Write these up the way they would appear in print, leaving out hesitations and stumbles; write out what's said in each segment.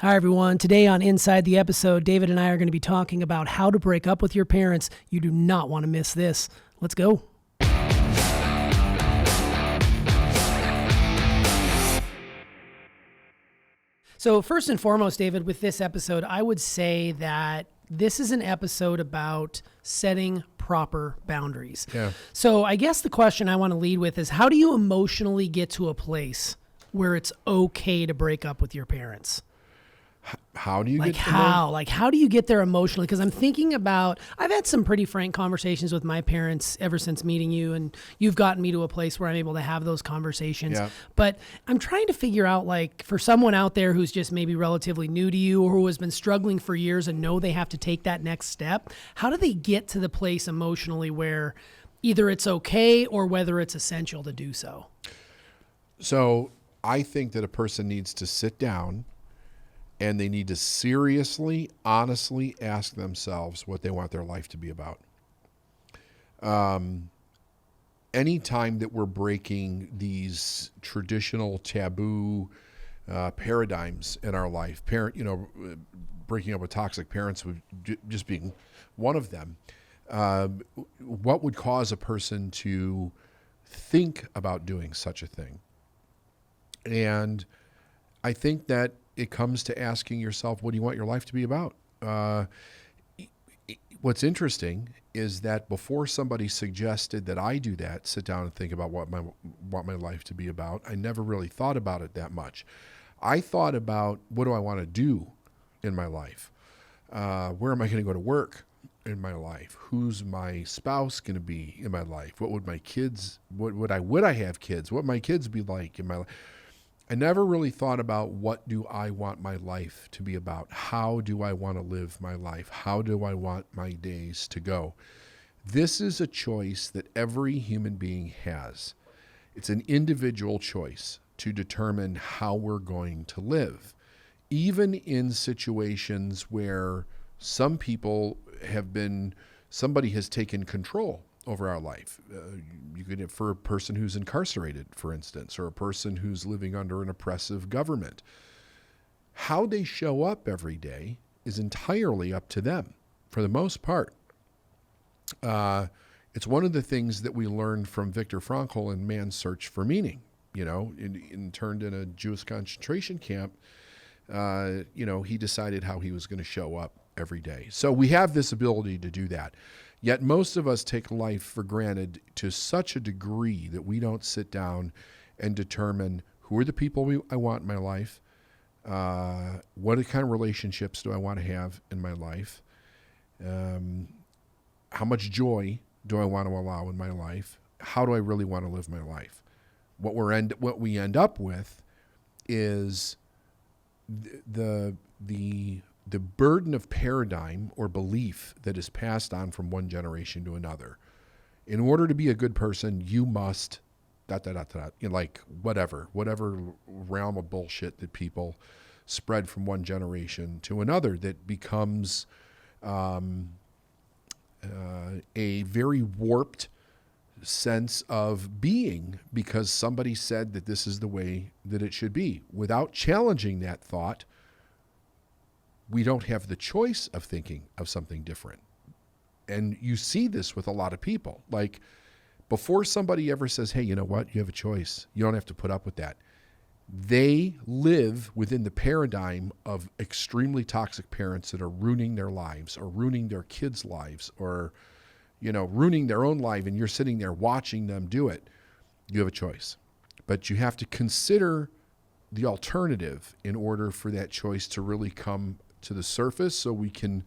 Hi, everyone. Today on Inside the Episode, David and I are going to be talking about how to break up with your parents. You do not want to miss this. Let's go. So first and foremost, David, with this episode, I would say that this is an episode about setting proper boundaries. Yeah. So I guess the question I want to lead with is, how do you emotionally get to a place where it's okay to break up with your parents? How do you get how do you get there emotionally? Because I'm thinking about, I've had some pretty frank conversations with my parents ever since meeting you, and you've gotten me to a place where I'm able to have those conversations. Yeah. But I'm trying to figure out, like, for someone out there who's just maybe relatively new to you or who has been struggling for years and know they have to take that next step, how do they get to the place emotionally where either it's okay or whether it's essential to do so? So I think that a person needs to sit down and they need to seriously, honestly ask themselves what they want their life to be about. Anytime that we're breaking these traditional taboo paradigms in our life, breaking up with toxic parents would just being one of them, what would cause a person to think about doing such a thing? And I think that it comes to asking yourself, what do you want your life to be about? What's interesting is that before somebody suggested that I do that, sit down and think about what my life to be about, I never really thought about it that much. I thought about, what do I want to do in my life? Where am I going to go to work in my life? Who's my spouse going to be in my life? What would my kids, would I have kids? What would my kids be like in my life? I never really thought about, what do I want my life to be about? How do I want to live my life? How do I want my days to go? This is a choice that every human being has. It's an individual choice to determine how we're going to live. Even in situations where somebody has taken control over our life. You could have, for a person who's incarcerated, for instance, or a person who's living under an oppressive government. How they show up every day is entirely up to them, for the most part. It's one of the things that we learned from Viktor Frankl in Man's Search for Meaning. Interned in a Jewish concentration camp, he decided how he was going to show up every day. So we have this ability to do that. Yet most of us take life for granted to such a degree that we don't sit down and determine, who are the people I want in my life? What kind of relationships do I want to have in my life? How much joy do I want to allow in my life? How do I really want to live my life? What we end up with is the burden of paradigm or belief that is passed on from one generation to another. In order to be a good person, you must whatever realm of bullshit that people spread from one generation to another that becomes a very warped sense of being because somebody said that this is the way that it should be. Without challenging that thought, we don't have the choice of thinking of something different. And you see this with a lot of people. Like, before somebody ever says, hey, you know what? You have a choice. You don't have to put up with that. They live within the paradigm of extremely toxic parents that are ruining their lives or ruining their kids' lives or, ruining their own life, and you're sitting there watching them do it. You have a choice. But you have to consider the alternative in order for that choice to really come to the surface, so we can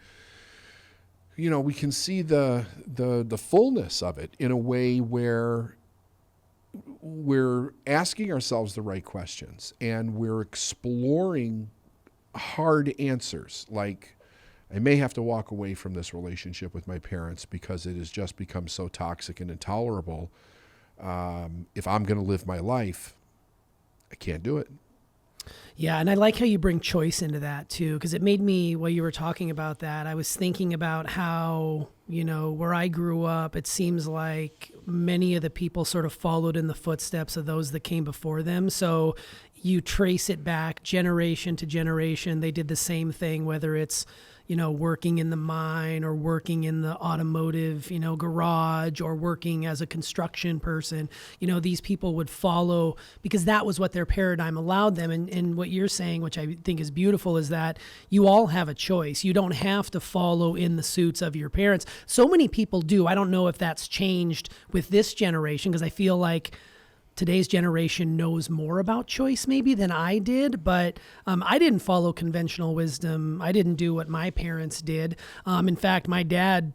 see the fullness of it in a way where we're asking ourselves the right questions and we're exploring hard answers. Like, I may have to walk away from this relationship with my parents because it has just become so toxic and intolerable. If I'm going to live my life, I can't do it. Yeah, and I like how you bring choice into that too, because it made me, while you were talking about that, I was thinking about how, where I grew up, it seems like many of the people sort of followed in the footsteps of those that came before them. So you trace it back generation to generation. They did the same thing, whether it's, working in the mine or working in the automotive, garage, or working as a construction person. These people would follow because that was what their paradigm allowed them. And what you're saying, which I think is beautiful, is that you all have a choice. You don't have to follow in the suits of your parents. So many people do. I don't know if that's changed with this generation, because I feel like today's generation knows more about choice maybe than I did, but I didn't follow conventional wisdom. I didn't do what my parents did. In fact, my dad,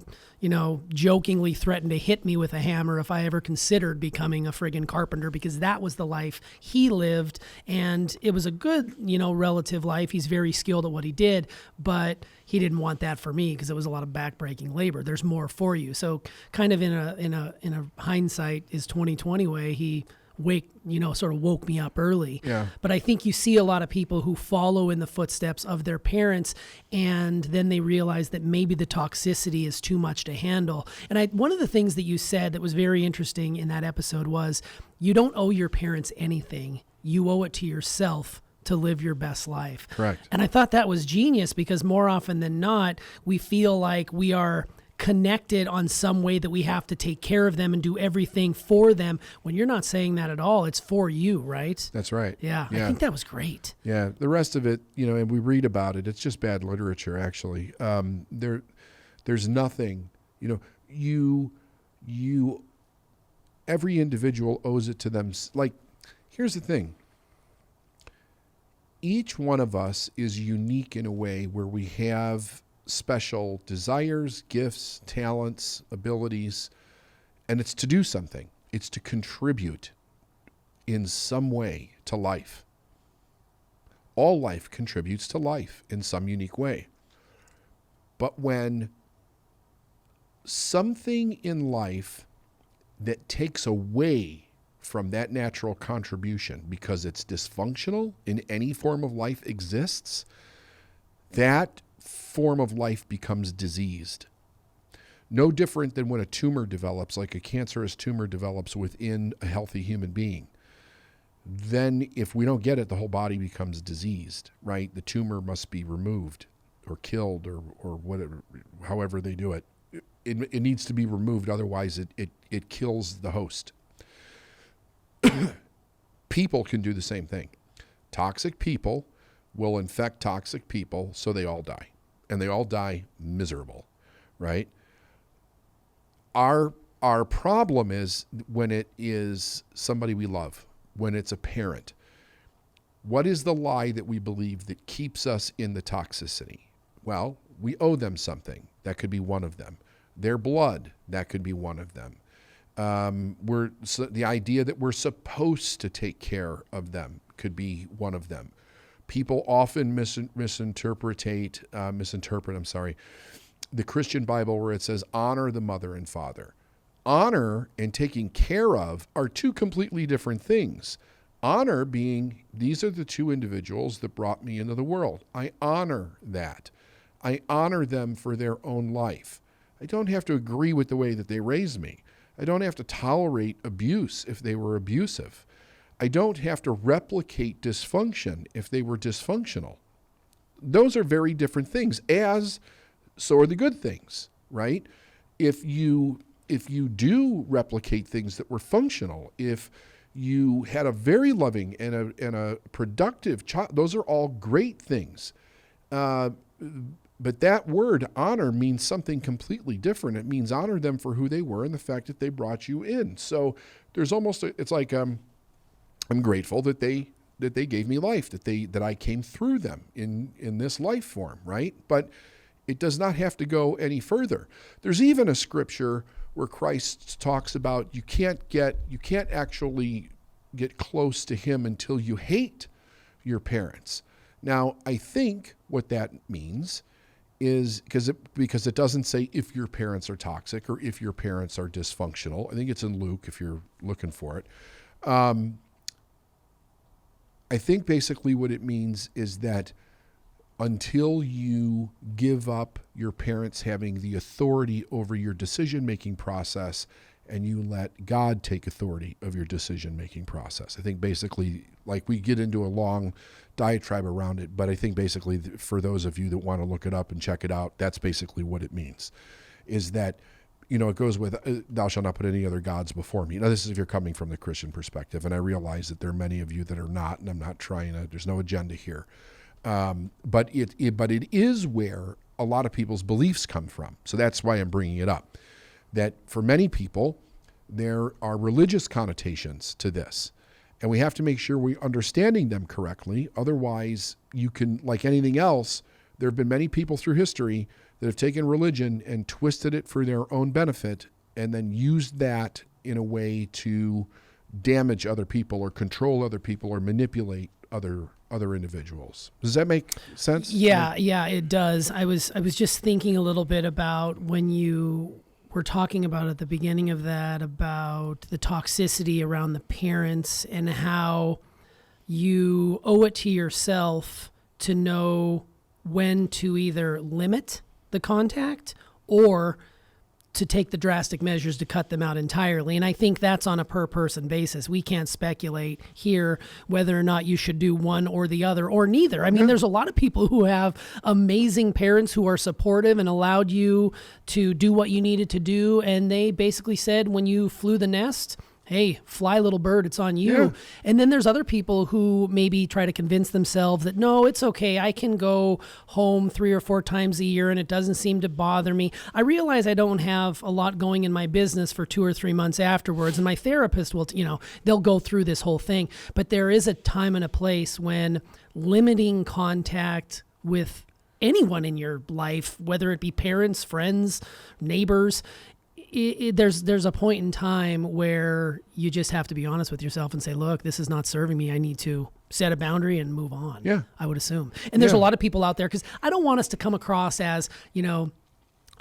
jokingly threatened to hit me with a hammer if I ever considered becoming a friggin' carpenter, because that was the life he lived. And it was a good, relative life. He's very skilled at what he did, but he didn't want that for me because it was a lot of backbreaking labor. There's more for you. So kind of in a hindsight is 2020 way, he sort of woke me up early. Yeah. But I think you see a lot of people who follow in the footsteps of their parents, and then they realize that maybe the toxicity is too much to handle. And one of the things that you said that was very interesting in that episode was, you don't owe your parents anything. You owe it to yourself to live your best life. Correct. And I thought that was genius, because more often than not, we feel like we are connected on some way that we have to take care of them and do everything for them, when you're not saying that at all. It's for you, right? That's right. Yeah. I think that was great. Yeah. The rest of it, and we read about it, it's just bad literature, actually. There's nothing, every individual owes it to them. Like, here's the thing. Each one of us is unique in a way where we have special desires, gifts, talents, abilities, and it's to do something. It's to contribute in some way to life. All life contributes to life in some unique way. But when something in life that takes away from that natural contribution because it's dysfunctional in any form of life exists, that form of life becomes diseased. No different than when a tumor develops, like a cancerous tumor develops within a healthy human being. Then if we don't get it, the whole body becomes diseased, right? The tumor must be removed or killed or whatever, however they do it. It needs to be removed, otherwise it kills the host. People can do the same thing. Toxic people will infect toxic people, so they all die. And they all die miserable, right? Our problem is when it is somebody we love, when it's a parent. What is the lie that we believe that keeps us in the toxicity? Well, we owe them something. That could be one of them. Their blood, that could be one of them. The idea that we're supposed to take care of them could be one of them. People often misinterpret the Christian Bible, where it says honor the mother and father. Honor and taking care of are two completely different things. Honor being, these are the two individuals that brought me into the world. I honor that. I honor them for their own life. I don't have to agree with the way that they raised me. I don't have to tolerate abuse if they were abusive. I don't have to replicate dysfunction if they were dysfunctional. Those are very different things, as so are the good things, right? If you do replicate things that were functional, if you had a very loving and a productive child, those are all great things. But that word honor means something completely different. It means honor them for who they were and the fact that they brought you in. So there's almost it's like I'm grateful that they gave me life, that I came through them in this life form, right? But it does not have to go any further. There's even a scripture where Christ talks about you can't actually get close to him until you hate your parents. Now, I think what that means is because it doesn't say if your parents are toxic or if your parents are dysfunctional. I think it's in Luke if you're looking for it. I think basically what it means is that until you give up your parents having the authority over your decision-making process and you let God take authority of your decision-making process. I think basically, like, we get into a long diatribe around it, but I think basically for those of you that want to look it up and check it out, that's basically what it means, is that, it goes with, thou shalt not put any other gods before me. Now, this is if you're coming from the Christian perspective, and I realize that there are many of you that are not, and I'm not trying to, there's no agenda here. But it is where a lot of people's beliefs come from. So that's why I'm bringing it up. That for many people, there are religious connotations to this. And we have to make sure we're understanding them correctly. Otherwise, you can, like anything else, there have been many people through history that have taken religion and twisted it for their own benefit and then used that in a way to damage other people or control other people or manipulate other individuals. Does that make sense? Yeah, it does. I was just thinking a little bit about when you were talking about at the beginning of that, about the toxicity around the parents and how you owe it to yourself to know when to either limit the contact or to take the drastic measures to cut them out entirely. And I think that's on a per person basis. We can't speculate here whether or not you should do one or the other or neither. I mean, there's a lot of people who have amazing parents who are supportive and allowed you to do what you needed to do. And they basically said, when you flew the nest, hey, fly little bird, it's on you. Yeah. And then there's other people who maybe try to convince themselves that, no, it's okay. I can go home 3 or 4 times a year and it doesn't seem to bother me. I realize I don't have a lot going in my business for 2 or 3 months afterwards. And my therapist will, they'll go through this whole thing. But there is a time and a place when limiting contact with anyone in your life, whether it be parents, friends, neighbors, there's a point in time where you just have to be honest with yourself and say, look, this is not serving me. I need to set a boundary and move on. Yeah. I would assume. And there's a lot of people out there, because I don't want us to come across as, I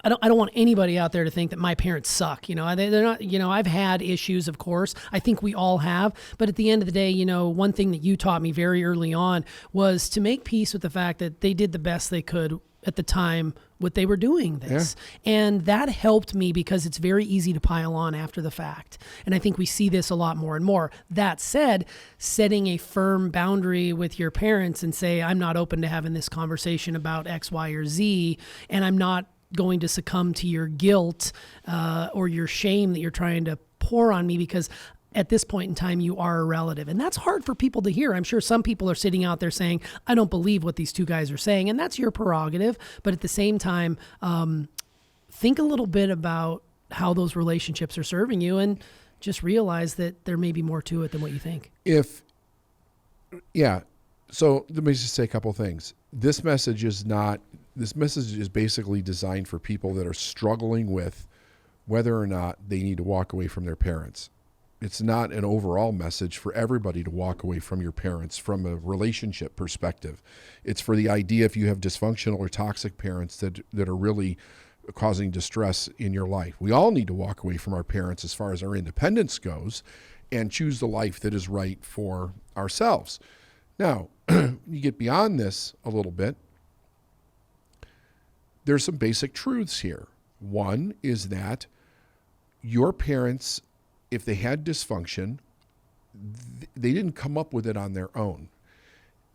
don't want anybody out there to think that my parents suck. They're not, I've had issues, of course. I think we all have. But at the end of the day, one thing that you taught me very early on was to make peace with the fact that they did the best they could at the time what they were doing this. Yeah. And that helped me, because it's very easy to pile on after the fact. And I think we see this a lot more and more. That said, setting a firm boundary with your parents and say, I'm not open to having this conversation about X, Y, or Z, and I'm not going to succumb to your guilt or your shame that you're trying to pour on me, because at this point in time, you are a relative. And that's hard for people to hear. I'm sure some people are sitting out there saying, I don't believe what these two guys are saying. And that's your prerogative. But at the same time, think a little bit about how those relationships are serving you, and just realize that there may be more to it than what you think. So let me just say a couple of things. This message is basically designed for people that are struggling with whether or not they need to walk away from their parents. It's not an overall message for everybody to walk away from your parents from a relationship perspective. It's for the idea, if you have dysfunctional or toxic parents that are really causing distress in your life. We all need to walk away from our parents as far as our independence goes and choose the life that is right for ourselves. Now, you get beyond this a little bit. There's some basic truths here. One is that your parents, if they had dysfunction, they didn't come up with it on their own.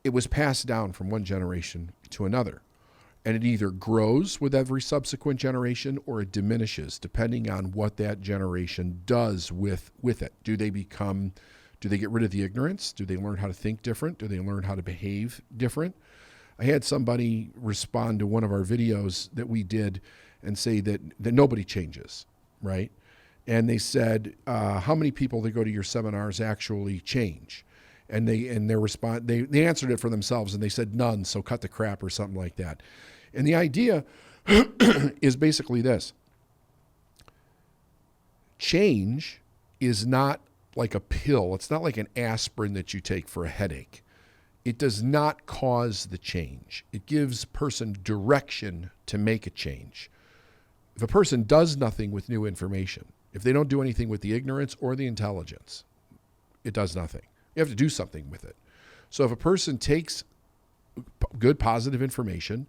It was passed down from one generation to another. And it either grows with every subsequent generation or it diminishes, depending on what that generation does with it. Do they get rid of the ignorance? Do they learn how to think different? Do they learn how to behave different? I had somebody respond to one of our videos that we did and say that nobody changes, right? And they said, how many people that go to your seminars actually change? And they answered it for themselves, and they said none, so cut the crap or something like that. And the idea is basically this. Change is not like a pill. It's not like an aspirin that you take for a headache. It does not cause the change. It gives a person direction to make a change. If a person does nothing with new information, if they don't do anything with the ignorance or the intelligence, it does nothing. You have to do something with it. So if a person takes good, positive information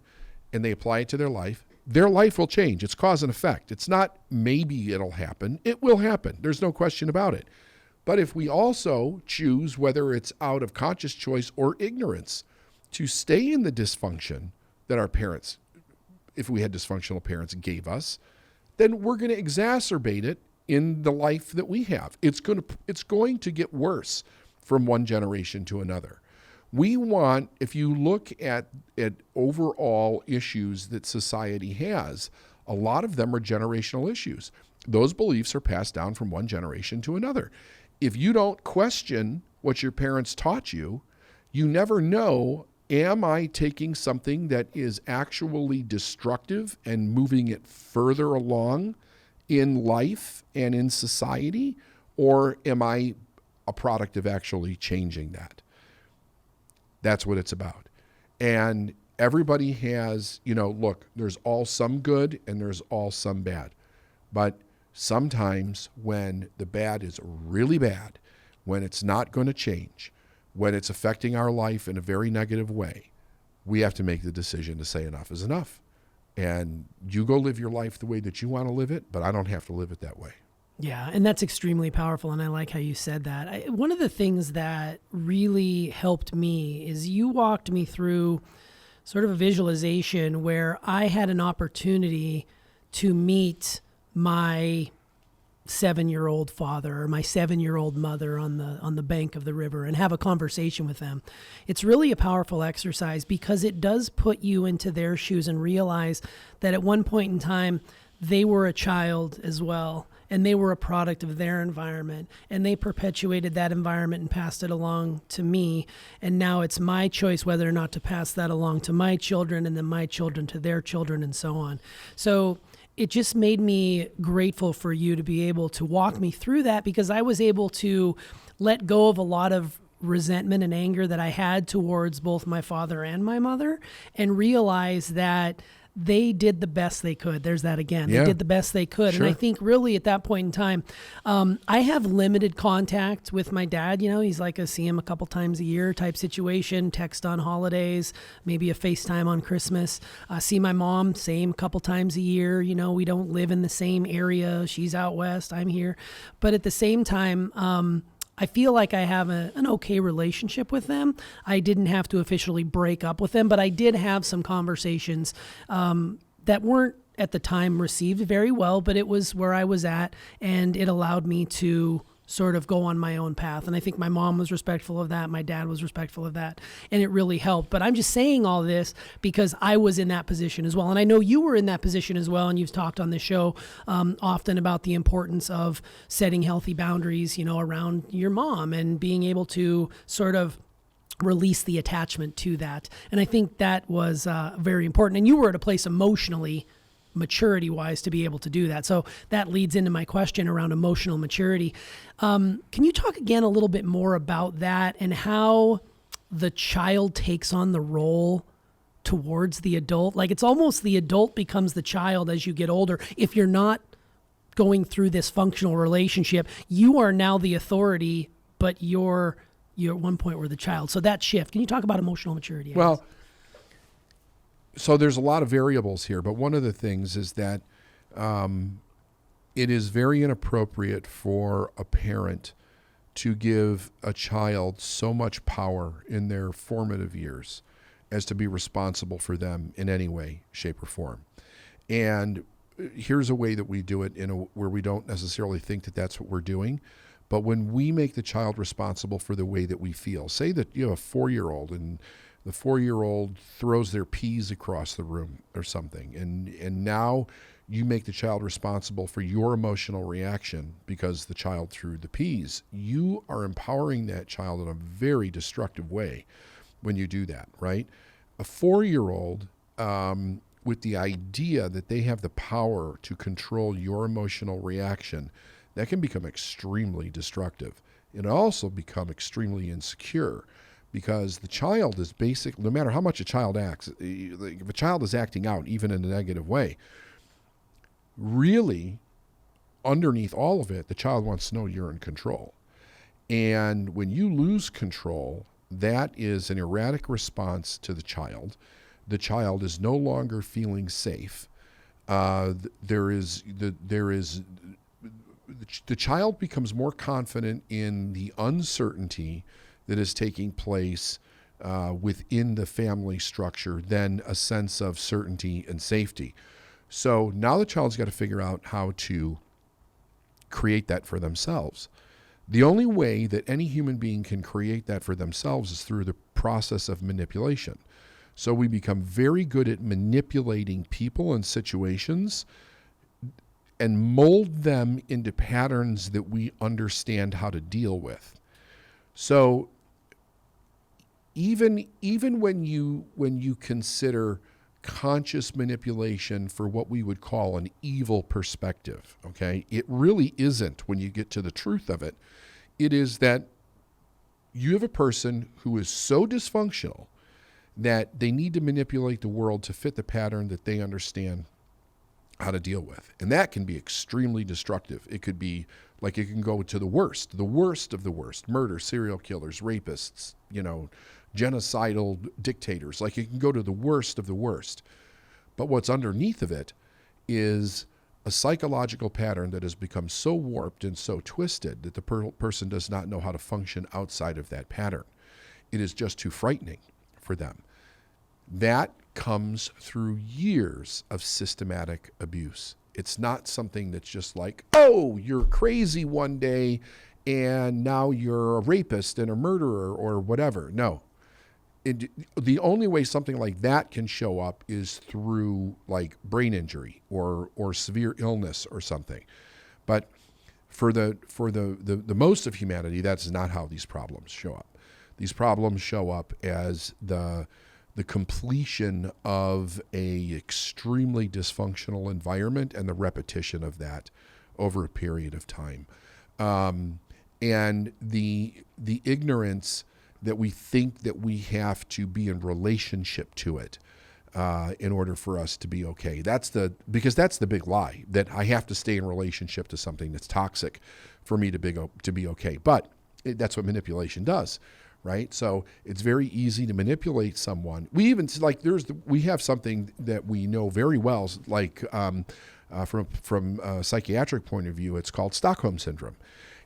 and they apply it to their life, their life will change. It's cause and effect. It's not maybe it'll happen. It will happen. There's no question about it. But if we also choose, whether it's out of conscious choice or ignorance, to stay in the dysfunction that our parents, if we had dysfunctional parents, gave us, then we're going to exacerbate it in the life that we have. It's going to get worse from one generation to another. We want, if you look at overall issues that society has, a lot of them are generational issues. Those beliefs are passed down from one generation to another. If you don't question what your parents taught you, you never know, am I taking something that is actually destructive and moving it further along in life and in society, or am I a product of actually changing that? That's what it's about. And everybody has, look, there's all some good and there's all some bad. But sometimes when the bad is really bad, when it's not going to change, when it's affecting our life in a very negative way, we have to make the decision to say enough is enough. And you go live your life the way that you want to live it, but I don't have to live it that way. Yeah, and that's extremely powerful, and I like how you said that. One of the things that really helped me is you walked me through sort of a visualization where I had an opportunity to meet my 7-year-old father or my 7-year-old mother on the bank of the river and have a conversation with them. It's really a powerful exercise because it does put you into their shoes and realize that at one point in time, they were a child as well. And they were a product of their environment, and they perpetuated that environment and passed it along to me. And now it's my choice whether or not to pass that along to my children, and then my children to their children, and so on. So it just made me grateful for you to be able to walk me through that, because I was able to let go of a lot of resentment and anger that I had towards both my father and my mother, and realize that they did the best they could. There's that again. Yeah. They did the best they could. Sure. And I think really at that point in time, I have limited contact with my dad. He's like I see him a couple times a year type situation, text on holidays, maybe a FaceTime on Christmas. See my mom, same couple times a year. We don't live in the same area. She's out west, I'm here. But at the same time, I feel like I have an okay relationship with them. I didn't have to officially break up with them, but I did have some conversations that weren't at the time received very well, but it was where I was at, and it allowed me to sort of go on my own path. And I think my mom was respectful of that. My dad was respectful of that, and it really helped. But I'm just saying all this because I was in that position as well. And I know you were in that position as well. And you've talked on this show often about the importance of setting healthy boundaries, around your mom and being able to sort of release the attachment to that. And I think that was very important. And you were at a place emotionally, maturity-wise, to be able to do that. So that leads into my question around emotional maturity. Can you talk again a little bit more about that and how the child takes on the role towards the adult? Like, it's almost the adult becomes the child as you get older. If you're not going through this functional relationship, you are now the authority, but you're at one point were the child. So that shift. Can you talk about emotional maturity? Well, so there's a lot of variables here, but one of the things is that it is very inappropriate for a parent to give a child so much power in their formative years as to be responsible for them in any way, shape, or form. And here's a way that we do it where we don't necessarily think that that's what we're doing. But when we make the child responsible for the way that we feel, say that you have a 4-year-old and the 4-year-old throws their peas across the room or something, and now you make the child responsible for your emotional reaction because the child threw the peas. You are empowering that child in a very destructive way when you do that, right? A 4-year-old, with the idea that they have the power to control your emotional reaction, that can become extremely destructive. It also become extremely insecure because the child is no matter how much a child acts, if a child is acting out, even in a negative way, really, underneath all of it, the child wants to know you're in control. And when you lose control, that is an erratic response to the child. The child is no longer feeling safe. The child becomes more confident in the uncertainty that is taking place within the family structure than a sense of certainty and safety. So now the child's got to figure out how to create that for themselves. The only way that any human being can create that for themselves is through the process of manipulation. So we become very good at manipulating people and situations and mold them into patterns that we understand how to deal with. So even when you consider conscious manipulation for what we would call an evil perspective, okay, it really isn't when you get to the truth of it. It is that you have a person who is so dysfunctional that they need to manipulate the world to fit the pattern that they understand how to deal with. And that can be extremely destructive. It could be like it can go to the worst of the worst, murder, serial killers, rapists, genocidal dictators. Like it can go to the worst of the worst. But what's underneath of it is a psychological pattern that has become so warped and so twisted that the person does not know how to function outside of that pattern. It is just too frightening for them. That comes through years of systematic abuse. It's not something that's just like, oh, you're crazy one day and now you're a rapist and a murderer or whatever. No. The only way something like that can show up is through like brain injury or severe illness or something. But for the most of humanity, that's not how these problems show up. These problems show up as the completion of a extremely dysfunctional environment and the repetition of that over a period of time. And the ignorance that we think that we have to be in relationship to it in order for us to be okay. Because that's the big lie, that I have to stay in relationship to something that's toxic for me to be okay. But that's what manipulation does, right? So it's very easy to manipulate someone. We even we have something that we know very well, like from a psychiatric point of view, it's called Stockholm syndrome,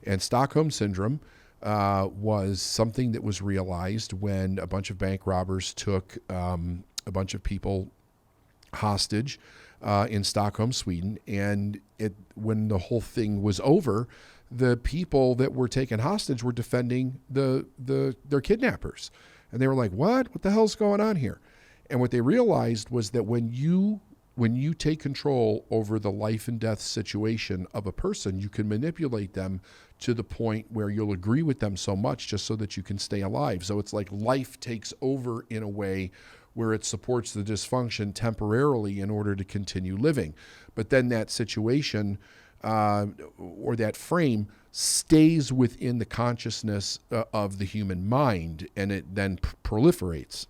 and Stockholm syndrome was something that was realized when a bunch of bank robbers took a bunch of people hostage in Stockholm, Sweden. And when the whole thing was over, the people that were taken hostage were defending their kidnappers. And they were like, what the hell's going on here? And what they realized was that when you take control over the life and death situation of a person, you can manipulate them to the point where you'll agree with them so much just so that you can stay alive. So it's like life takes over in a way where it supports the dysfunction temporarily in order to continue living. But then that situation or that frame stays within the consciousness of the human mind, and it then proliferates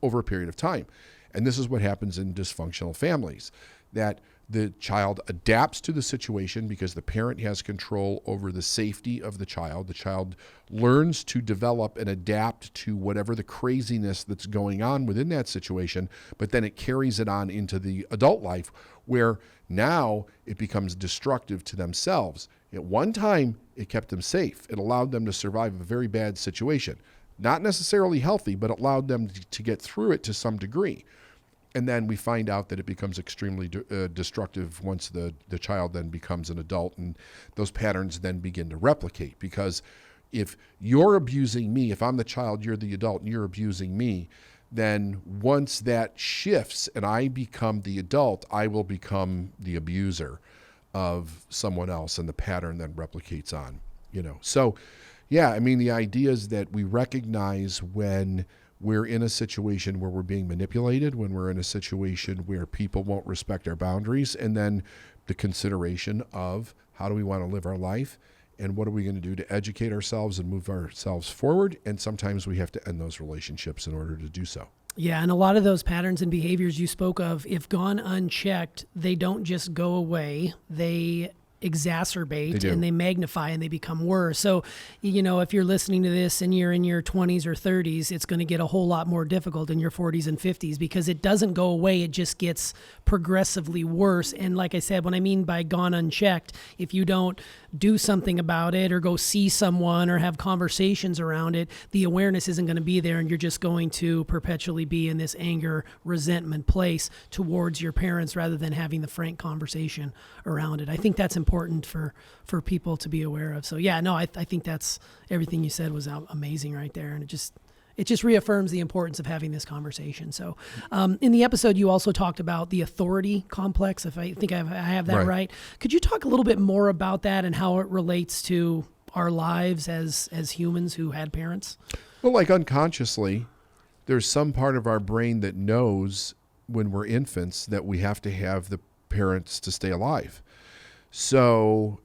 over a period of time. And this is what happens in dysfunctional families, that the child adapts to the situation because the parent has control over the safety of the child. The child learns to develop and adapt to whatever the craziness that's going on within that situation, but then it carries it on into the adult life where now it becomes destructive to themselves. At one time, it kept them safe. It allowed them to survive a very bad situation. Not necessarily healthy, but allowed them to get through it to some degree. And then we find out that it becomes extremely destructive once the child then becomes an adult, and those patterns then begin to replicate. Because if you're abusing me, if I'm the child, you're the adult, and you're abusing me, then once that shifts and I become the adult, I will become the abuser of someone else, and the pattern then replicates on, So, yeah, I mean, the idea is that we recognize when we're in a situation where we're being manipulated, when we're in a situation where people won't respect our boundaries, and then the consideration of how do we want to live our life and what are we going to do to educate ourselves and move ourselves forward. And sometimes we have to end those relationships in order to do so. Yeah, and a lot of those patterns and behaviors you spoke of, if gone unchecked, they don't just go away. They exacerbate do. and they magnify and they become worse. So, if you're listening to this and you're in your 20s or 30s, it's going to get a whole lot more difficult in your 40s and 50s because it doesn't go away. It just gets progressively worse. And like I said, what I mean by gone unchecked, if you don't do something about it or go see someone or have conversations around it, the awareness isn't going to be there and you're just going to perpetually be in this anger, resentment place towards your parents rather than having the frank conversation around it. I think that's important for people to be aware of. So yeah, no, I think that's everything you said was amazing right there. And it just reaffirms the importance of having this conversation. So in the episode, you also talked about the authority complex, if I think I have that right. Could you talk a little bit more about that and how it relates to our lives as humans who had parents? Well, like unconsciously, there's some part of our brain that knows when we're infants that we have to have the parents to stay alive. So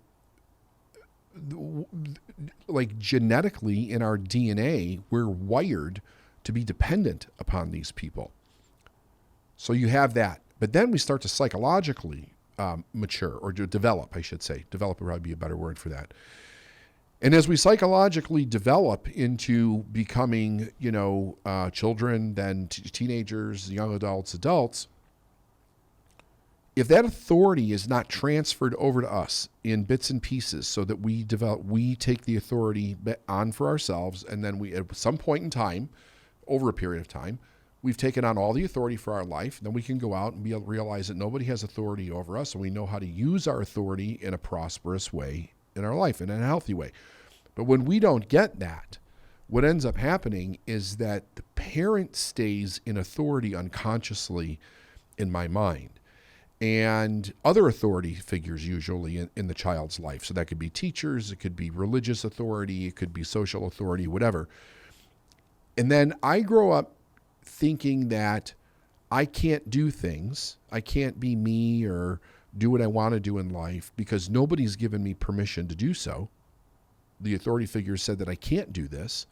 like genetically in our DNA, we're wired to be dependent upon these people. So you have that. But then we start to psychologically mature or develop, I should say. Develop would probably be a better word for that. And as we psychologically develop into becoming, children, then teenagers, young adults, if that authority is not transferred over to us in bits and pieces so that we take the authority on for ourselves, and then we, at some point in time, over a period of time, we've taken on all the authority for our life, then we can go out and realize that nobody has authority over us, and we know how to use our authority in a prosperous way in our life, in a healthy way. But when we don't get that, what ends up happening is that the parent stays in authority unconsciously in my mind. And other authority figures usually in the child's life. So that could be teachers, it could be religious authority, it could be social authority, whatever. And then I grow up thinking that I can't do things, I can't be me or do what I want to do in life because nobody's given me permission to do so. The authority figures said that I can't do this,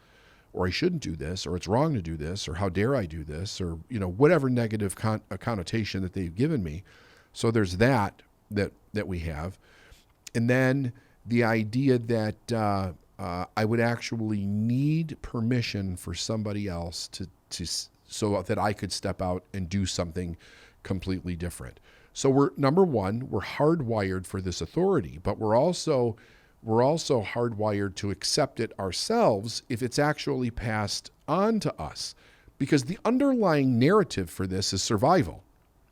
or I shouldn't do this, or it's wrong to do this, or how dare I do this, or whatever negative connotation that they've given me. So there's that we have. And then the idea that I would actually need permission for somebody else to so that I could step out and do something completely different. So we're hardwired for this authority, but we're also hardwired to accept it ourselves if it's actually passed on to us, because the underlying narrative for this is survival.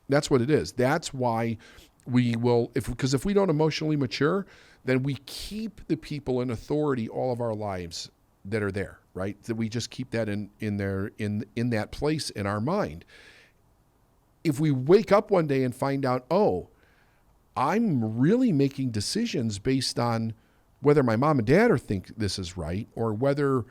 That's what it is. That's why we will, because if we don't emotionally mature, then we keep the people in authority all of our lives that are there, right? That we just keep that in that place in our mind. If we wake up one day and find out, oh, I'm really making decisions based on whether my mom and dad think this is right, or whether,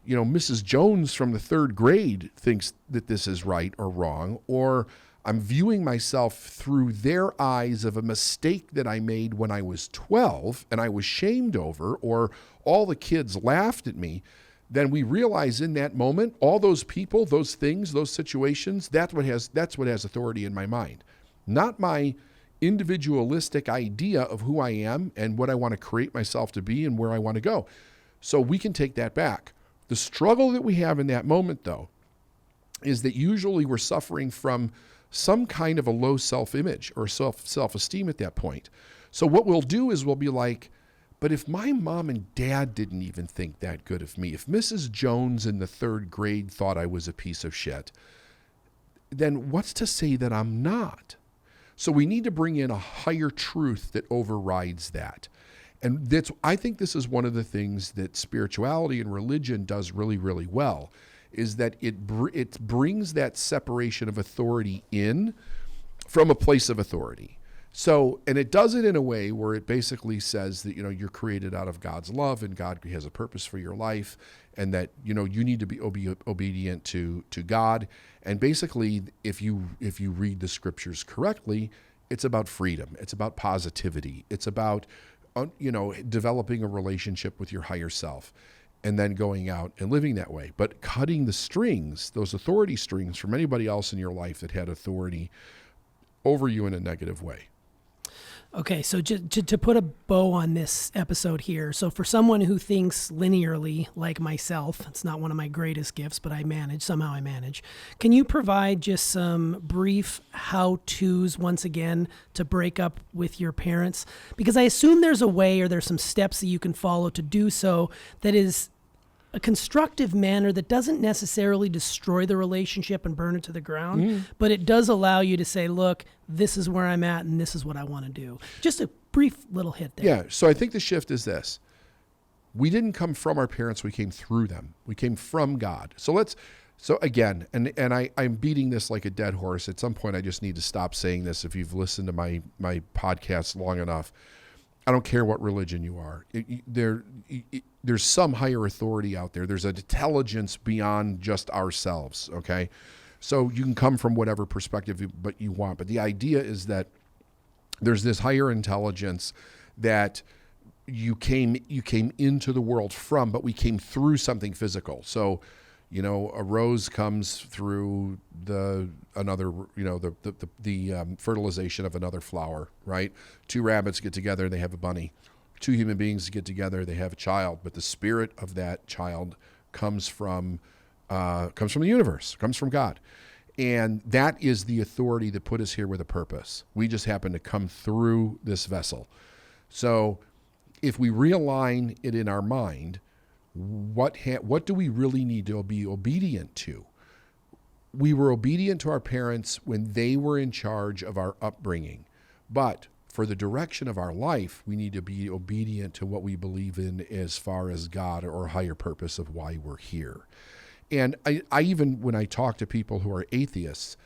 Mrs. Jones from the third grade thinks that this is right or wrong, or I'm viewing myself through their eyes of a mistake that I made when I was 12 and I was shamed over, or all the kids laughed at me, then we realize in that moment, all those people, those things, those situations, that's what has authority in my mind. Not my individualistic idea of who I am and what I want to create myself to be and where I want to go. So we can take that back. The struggle that we have in that moment, though, is that usually we're suffering from some kind of a low self-image or self-esteem at that point. So what we'll do is we'll be like, but if my mom and dad didn't even think that good of me, if Mrs. Jones in the third grade thought I was a piece of shit, then what's to say that I'm not? So we need to bring in a higher truth that overrides that. And I think this is one of the things that spirituality and religion does really, really well, is that it brings that separation of authority in from a place of authority. So, and it does it in a way where it basically says that, you're created out of God's love and God has a purpose for your life, and that, you need to be obedient to God. And basically, if you read the scriptures correctly, it's about freedom. It's about positivity. It's about, developing a relationship with your higher self and then going out and living that way. But cutting the strings, those authority strings from anybody else in your life that had authority over you in a negative way. Okay, so to put a bow on this episode here, so for someone who thinks linearly like myself, it's not one of my greatest gifts, but somehow I manage. Can you provide just some brief how-tos once again to break up with your parents? Because I assume there's a way or there's some steps that you can follow to do so that is a constructive manner that doesn't necessarily destroy the relationship and burn it to the ground, but it does allow you to say, look, this is where I'm at and this is what I want to do. Just a brief little hit there. Yeah. So I think the shift is this. We didn't come from our parents. We came through them. We came from God. So again, and I'm beating this like a dead horse. At some point, I just need to stop saying this. If you've listened to my podcast long enough, I don't care what religion you are. There's some higher authority out there. There's an intelligence beyond just ourselves, okay? So you can come from whatever perspective you want. But the idea is that there's this higher intelligence that you came into the world from, but we came through something physical. So, a rose comes through the fertilization of another flower, right? Two rabbits get together, they have a bunny. Two human beings get together, they have a child. But the spirit of that child comes from the universe, comes from God. And that is the authority that put us here with a purpose. We just happen to come through this vessel. So if we realign it in our mind, what do we really need to be obedient to? We were obedient to our parents when they were in charge of our upbringing. But for the direction of our life, we need to be obedient to what we believe in as far as God or higher purpose of why we're here. And I even, when I talk to people who are atheists,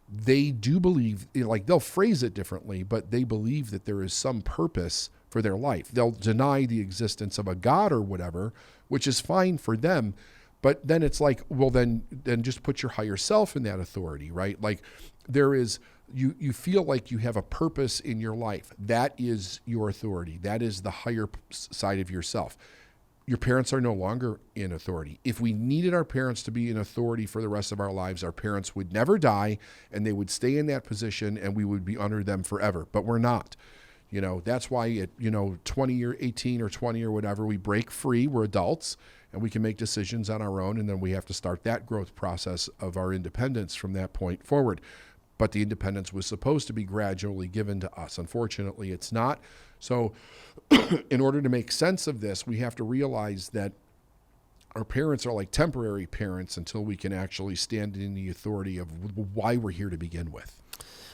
they do believe, like they'll phrase it differently, but they believe that there is some purpose for their life. They'll deny the existence of a God or whatever, which is fine for them. But then it's like, well, then just put your higher self in that authority, right? Like there is, you feel like you have a purpose in your life. That is your authority. That is the higher side of yourself. Your parents are no longer in authority. If we needed our parents to be in authority for the rest of our lives, our parents would never die and they would stay in that position and we would be under them forever. But we're not. That's why at 20 or 18 or 20 or whatever, we break free. We're adults and we can make decisions on our own. And then we have to start that growth process of our independence from that point forward. But the independence was supposed to be gradually given to us. Unfortunately, it's not. So in order to make sense of this, we have to realize that our parents are like temporary parents until we can actually stand in the authority of why we're here to begin with.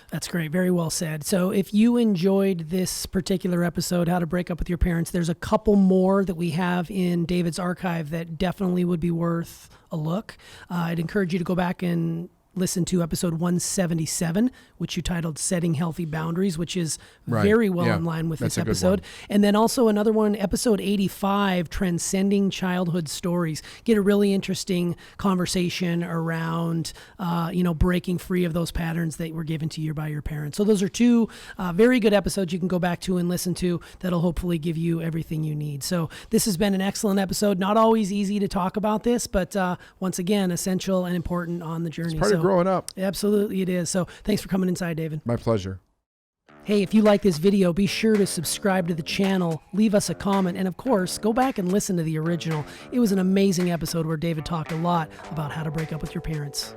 That's great. Very well said. So if you enjoyed this particular episode, How to Break Up with Your Parents, there's a couple more that we have in David's archive that definitely would be worth a look. I'd encourage you to go back and listen to episode 177, which you titled Setting Healthy Boundaries, which is very well in line with this episode. And then also another one, episode 85, Transcending Childhood Stories. Get a really interesting conversation around, breaking free of those patterns that were given to you by your parents. So those are two very good episodes you can go back to and listen to that'll hopefully give you everything you need. So this has been an excellent episode. Not always easy to talk about this, but once again, essential and important on the journey. It's part of growing up. Absolutely it is. So thanks for coming inside, David. My pleasure. Hey, if you like this video, be sure to subscribe to the channel, leave us a comment, and of course, go back and listen to the original. It was an amazing episode where David talked a lot about how to break up with your parents.